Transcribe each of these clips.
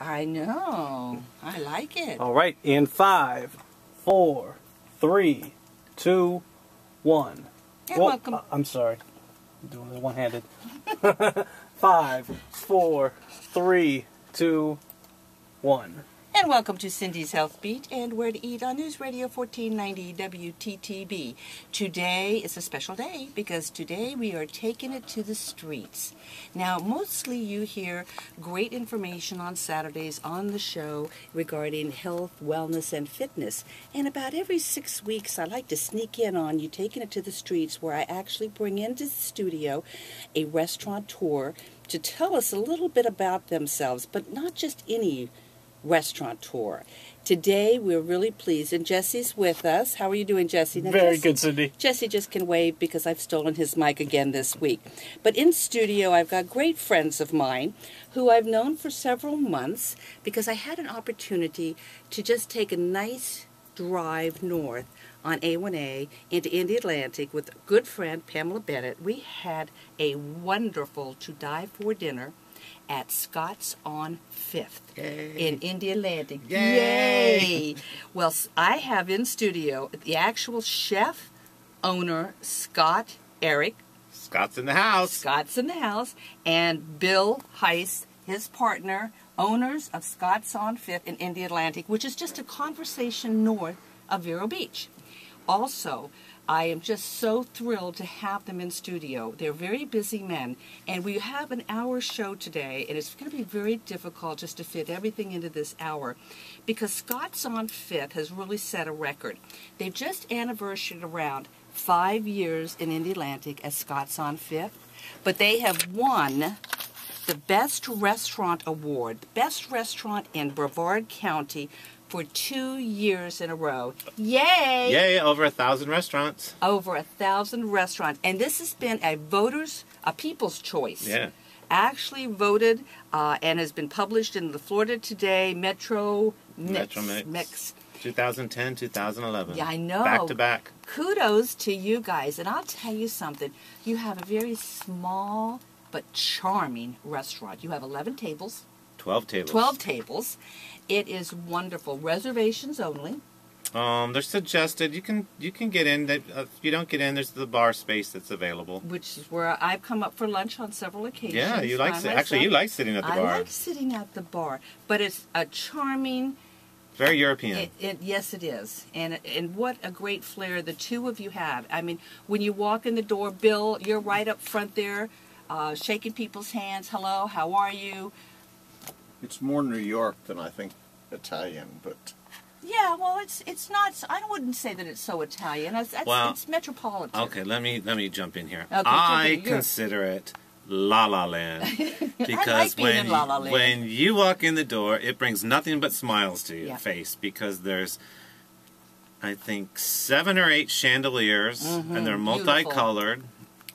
I know. I like it. All right, in 5, 4, 3, 2, 1. And welcome. I'm sorry. I'm doing it one-handed. 5, 4, 3, 2, 1. And welcome to Cindy's Health Beat and Where to Eat on News Radio 1490 WTTB. Today is a special day because today we are taking it to the streets. Now, mostly you hear great information on Saturdays on the show regarding health, wellness, and fitness. And about every 6 weeks, I like to sneak in on you taking it to the streets where I actually bring into the studio a restaurateur to tell us a little bit about themselves, but not just any restaurateur. Today we're really pleased, and Jesse's with us. How are you doing, Jesse? Now, Very good, Cindy. Jesse just can wave because I've stolen his mic again this week. But in studio I've got great friends of mine who I've known for several months because I had an opportunity to just take a nice drive north on A1A into Indy Atlantic with a good friend, Pamela Bennett. We had a wonderful to-die-for dinner at Scott's on 5th in Indy Atlantic. Yay! Well, I have in studio the actual chef, owner, Scott Eric. Scott's in the house. Scott's in the house. And Bill Heiss, his partner, owners of Scott's on 5th in Indy Atlantic, which is just a conversation north of Vero Beach. Also, I am just so thrilled to have them in studio. They're very busy men, and we have an hour show today, and it's going to be very difficult just to fit everything into this hour because Scott's on 5th has really set a record. They've just anniversaried around 5 years in Indy Atlantic as Scott's on 5th, but they have won the Best Restaurant Award, Best Restaurant in Brevard County, for 2 years in a row. Yay! Yay, over 1,000 restaurants. Over 1,000 restaurants. And this has been a people's choice. Yeah. Actually voted and has been published in the Florida Today Metro Mix. 2010, 2011. Yeah, I know. Back to back. Kudos to you guys. And I'll tell you something. You have a very small but charming restaurant. You have 11 tables. 12 tables. 12 tables. It is wonderful. Reservations only. They're suggested. You can get in. If you don't get in, there's the bar space that's available. Which is where I've come up for lunch on several occasions. Yeah, you like actually you like sitting at the bar. I like sitting at the bar, but it's a charming. Very European. Yes, it is, and what a great flair the two of you have. I mean, when you walk in the door, Bill, you're right up front there, shaking people's hands. Hello, how are you? It's more New York than I think Italian, but yeah, well, it's not. I wouldn't say that it's so Italian. It's metropolitan. Okay, let me jump in here. Okay, I consider it La La Land because when you walk in the door, it brings nothing but smiles to your face because there's, I think, 7 or 8 chandeliers and they're multicolored,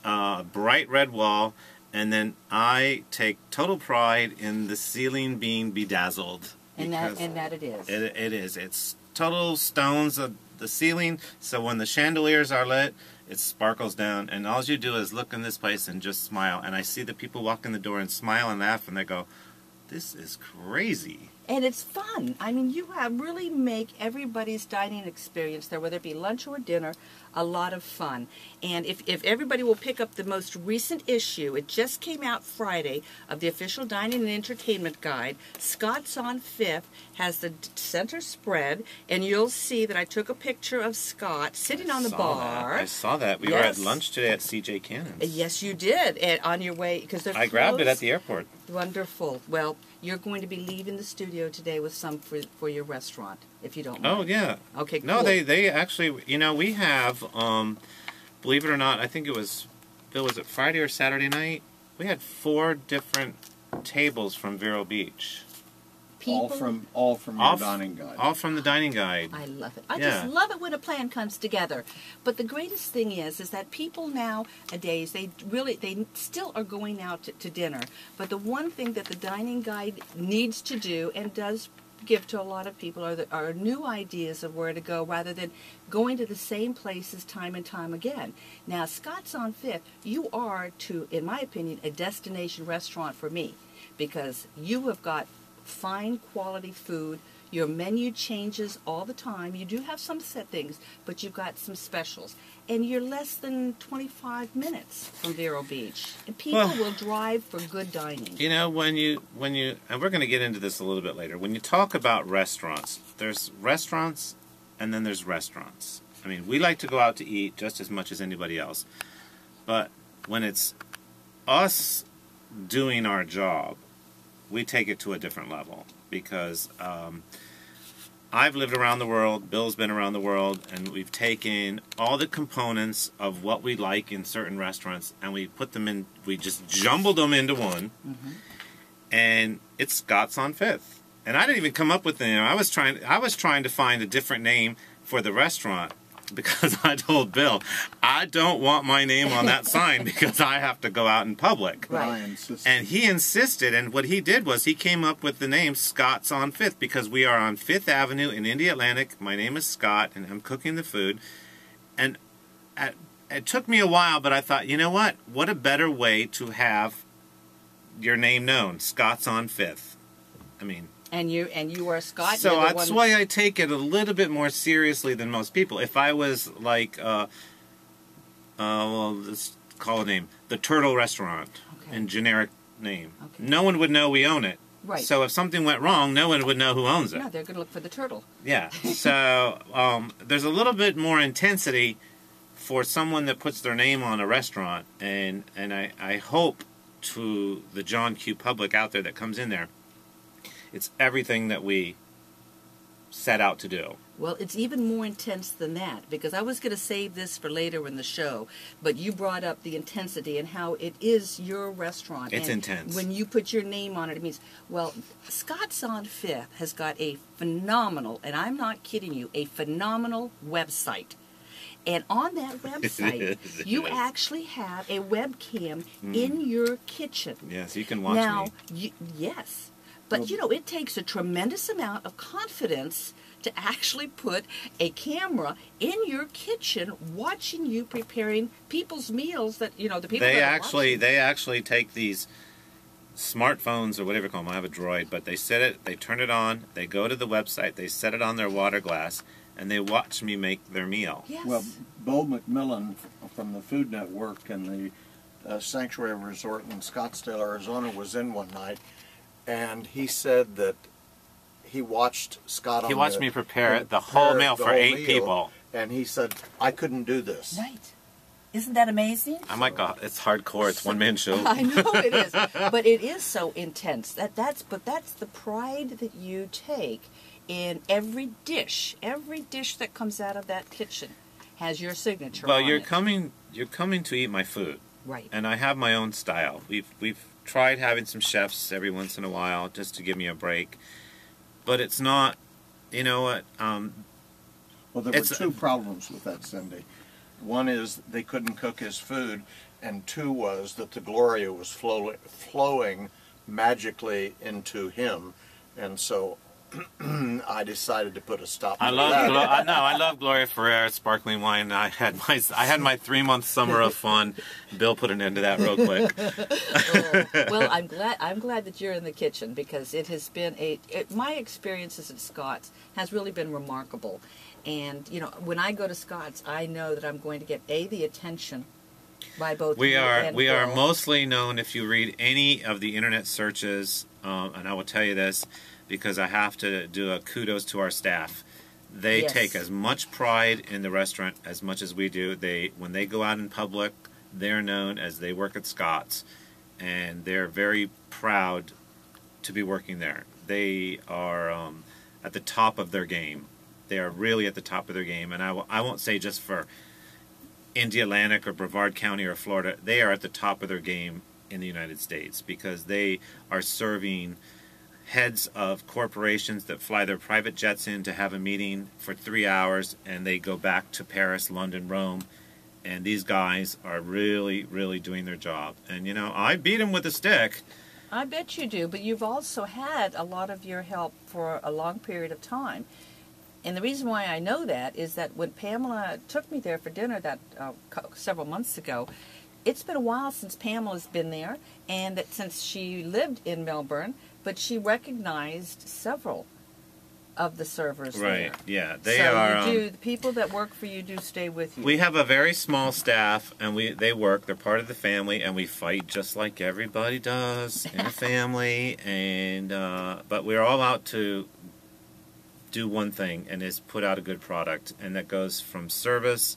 bright red wall. And then I take total pride in the ceiling being bedazzled. And that it is. It is. It's total stones of the ceiling, so when the chandeliers are lit, it sparkles down. And all you do is look in this place and just smile. And I see the people walk in the door and smile and laugh, and they go, this is crazy. And it's fun. I mean, you really make everybody's dining experience there, whether it be lunch or dinner, a lot of fun. And if everybody will pick up the most recent issue, it just came out Friday, of the official Dining and Entertainment Guide, Scott's on 5th has the center spread, and you'll see that I took a picture of Scott sitting on the bar. I saw that. We were at lunch today at C.J. Cannon's. Yes, you did. And on your way, because they're I grabbed it at the airport. Wonderful. Well, you're going to be leaving the studio today with some for your restaurant, if you don't mind. Oh, yeah. Okay, cool. No, they actually, we have, believe it or not, I think it was it Friday or Saturday night? We had 4 different tables from Vero Beach. all from your dining guide. All from the dining guide. I love it. I just love it when a plan comes together. But the greatest thing is that people nowadays, they still are going out to dinner. But the one thing that the dining guide needs to do and does give to a lot of people are new ideas of where to go rather than going to the same places time and time again. Now, Scott's on 5th, you are, in my opinion, a destination restaurant for me because you have got fine quality food. Your menu changes all the time. You do have some set things, but you've got some specials. And you're less than 25 minutes from Vero Beach. And people will drive for good dining. You know, when you, and we're going to get into this a little bit later, when you talk about restaurants, there's restaurants and then there's restaurants. I mean, we like to go out to eat just as much as anybody else. But when it's us doing our job, we take it to a different level. Because I've lived around the world, Bill's been around the world, and we've taken all the components of what we like in certain restaurants, and we put them in, we just jumbled them into one, and it's Scott's on Fifth. And I didn't even come up with the name. I was trying to find a different name for the restaurant, because I told Bill, I don't want my name on that sign because I have to go out in public. Right. And he insisted, and what he did was he came up with the name Scott's on Fifth, because we are on Fifth Avenue in Indy Atlantic. My name is Scott, and I'm cooking the food. And it took me a while, but I thought, you know what? What a better way to have your name known, Scott's on Fifth. I mean... And you are Scott. So that's why I take it a little bit more seriously than most people. If I was like, well, let's call a name, the Turtle Restaurant, in generic name, no one would know we own it. Right. So if something went wrong, no one would know who owns it. Yeah, they're going to look for the turtle. Yeah. So there's a little bit more intensity for someone that puts their name on a restaurant, and I hope to the John Q public out there that comes in there, it's everything that we set out to do. Well, it's even more intense than that, because I was going to save this for later in the show, but you brought up the intensity and how it is your restaurant. It's and intense. When you put your name on it, it means, well, Scott's on Fifth has got a phenomenal, and I'm not kidding you, a phenomenal website. And on that website, you actually have a webcam in your kitchen. Yes, you can watch me. Yes. But, you know, it takes a tremendous amount of confidence to actually put a camera in your kitchen watching you preparing people's meals that, you know, the people they that actually take these smartphones or whatever you call them. I have a Droid, but they set it, they turn it on, they go to the website, they set it on their water glass, and they watch me make their meal. Yes. Well, Bo McMillan from the Food Network and the Sanctuary Resort in Scottsdale, Arizona, was in one night. And he said that he watched Scott. He watched me prepare the whole meal for 8 people. And he said, I couldn't do this. Right. Isn't that amazing? I'm like, oh, it's hardcore. It's one-man show. I know it is. But it is so intense. That's the pride that you take in every dish. Every dish that comes out of that kitchen has your signature on it. Well, you're coming to eat my food. Right. And I have my own style. We've tried having some chefs every once in a while just to give me a break, but it's not, you know what, well, there were 2 problems with that, Cindy. One is they couldn't cook his food, and 2 was that the Gloria was flowing magically into him, and so I decided to put a stop to that. I love Gloria Ferrer sparkling wine. I had my 3-month summer of fun. Bill put an end to that real quick. Well, I'm glad that you're in the kitchen, because it has been my experiences at Scott's has really been remarkable. And you know, when I go to Scott's, I know that I'm going to get the attention by both we you and we are Bill. Mostly known, if you read any of the internet searches, and I will tell you this, because I have to do a kudos to our staff. They take as much pride in the restaurant as much as we do. When they go out in public, they're known as they work at Scott's, and they're very proud to be working there. They are at the top of their game. They are really at the top of their game, and I won't say just for Indy Atlantic or Brevard County or Florida. They are at the top of their game in the United States, because they are serving heads of corporations that fly their private jets in to have a meeting for 3 hours, and they go back to Paris, London, Rome, and these guys are really, really doing their job. And, you know, I beat them with a stick. I bet you do, but you've also had a lot of your help for a long period of time. And the reason why I know that is that when Pamela took me there for dinner several months ago, it's been a while since Pamela's been there, and that since she lived in Melbourne, but she recognized several of the servers Right, there. yeah. They so are... the people that work for you do stay with you. We have a very small staff, and they work. They're part of the family, and we fight just like everybody does in a family. And but we're all out to do one thing, and is put out a good product. And that goes from service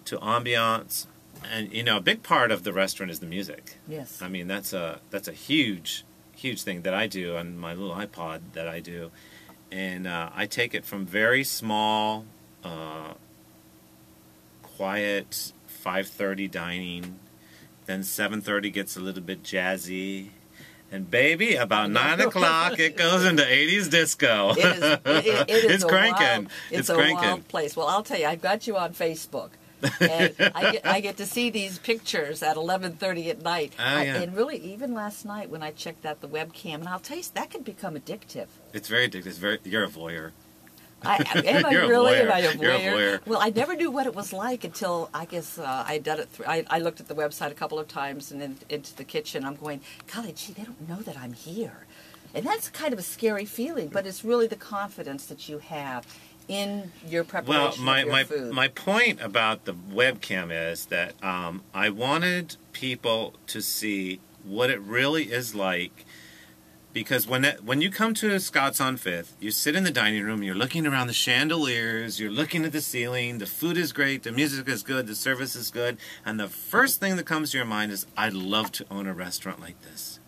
to ambiance. And, you know, a big part of the restaurant is the music. Yes. I mean, that's a huge thing that I do on my little iPod that I do. And I take it from very small, quiet 5:30 dining, then 7:30 gets a little bit jazzy, and baby, about 9 o'clock it goes into 80s disco. It is It's cranking. It's a wild place. Well, I'll tell you, I've got you on Facebook. And I get to see these pictures at 11:30 at night. And really, even last night when I checked out the webcam, and I'll tell you, that can become addictive. It's very addictive. You're a voyeur. Am I You're really? a voyeur. Am I a You're a voyeur. Well, I never knew what it was like until I guess I done it. I looked at the website a couple of times and then into the kitchen. I'm going, golly gee, they don't know that I'm here. And that's kind of a scary feeling, but it's really the confidence that you have in your preparation of your food. My point about the webcam is that I wanted people to see what it really is like, because when you come to Scott's on 5th, you sit in the dining room, you're looking around the chandeliers, you're looking at the ceiling, the food is great, the music is good, the service is good, and the first thing that comes to your mind is, I'd love to own a restaurant like this.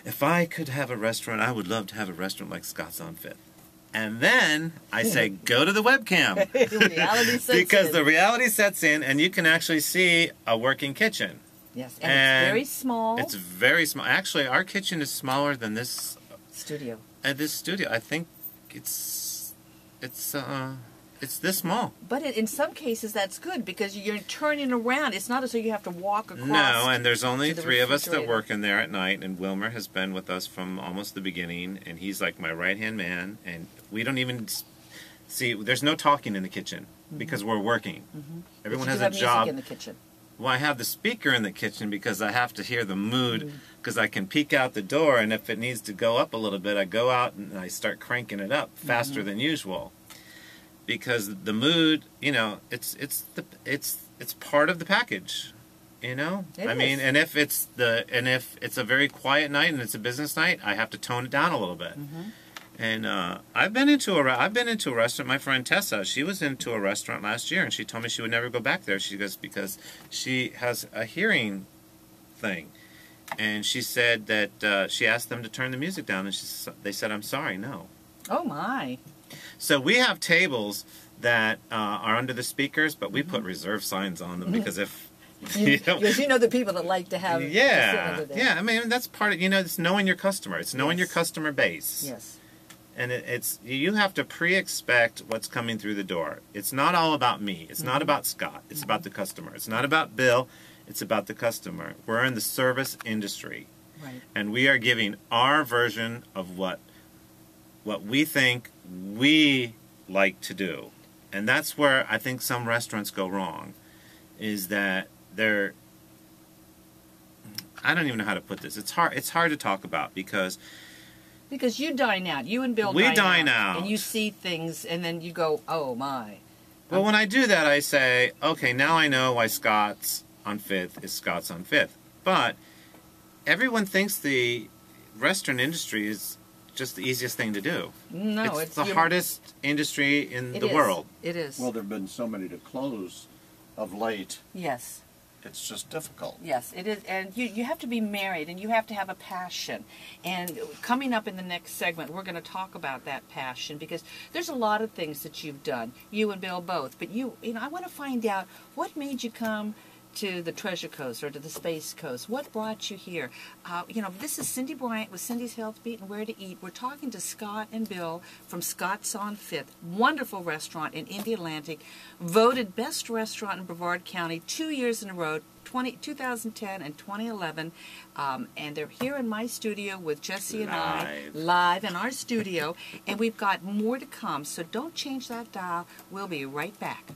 If I could have a restaurant, I would love to have a restaurant like Scott's on 5th. And then I say, go to the webcam. Reality sets because in. the reality sets in, and you can actually see a working kitchen. Yes, and it's very small. It's very small. Actually, our kitchen is smaller than this studio. This studio, I think it's this small. But in some cases, that's good because you're turning around. It's not as though you have to walk across. No, and there's only 3 of us that work in there at night, and Wilmer has been with us from almost the beginning, and he's like my right-hand man, and we don't even see, there's no talking in the kitchen because we're working. Everyone has a job. Music in the kitchen. Well, I have the speaker in the kitchen because I have to hear the mood, because I can peek out the door, and if it needs to go up a little bit, I go out and I start cranking it up faster than usual. Because the mood, you know, it's part of the package, you know. I mean, and if it's a very quiet night and it's a business night, I have to tone it down a little bit. And I've been into a restaurant. My friend Tessa, she was into a restaurant last year, and she told me she would never go back there. She goes, because she has a hearing thing, and she said that she asked them to turn the music down, and they said, "I'm sorry, no." Oh my! So we have tables that are under the speakers, but we put reserve signs on them because if because you know the people that like to have I mean that's part of it's knowing your customer. It's knowing your customer base. Yes. And you have to pre-expect what's coming through the door. It's not all about me. It's not about Scott. It's about the customer. It's not about Bill. It's about the customer. We're in the service industry. Right. And we are giving our version of what we think we like to do. And that's where I think some restaurants go wrong, is that I don't even know how to put this. It's hard to talk about because you dine out. You and Bill dine out. And you see things, and then you go, oh, my. Well, when I do that, I say, okay, now I know why Scott's on 5th is Scott's on 5th. But everyone thinks the restaurant industry is just the easiest thing to do. No, it's the hardest industry in the world. It is. Well, there have been so many to close of late. Yes. It's just difficult. Yes, it is. And you have to be married, and you have to have a passion. And coming up in the next segment, we're going to talk about that passion, because there's a lot of things that you've done, you and Bill both. But I want to find out what made you come to the Treasure Coast or to the Space Coast. What brought you here? This is Cindy Bryant with Cindy's Health Beat and Where to Eat. We're talking to Scott and Bill from Scott's on 5th. Wonderful restaurant in Indialantic. Voted best restaurant in Brevard County 2 years in a row, 2010 and 2011. And they're here in my studio with Jesse and I, live in our studio. And we've got more to come, so don't change that dial. We'll be right back.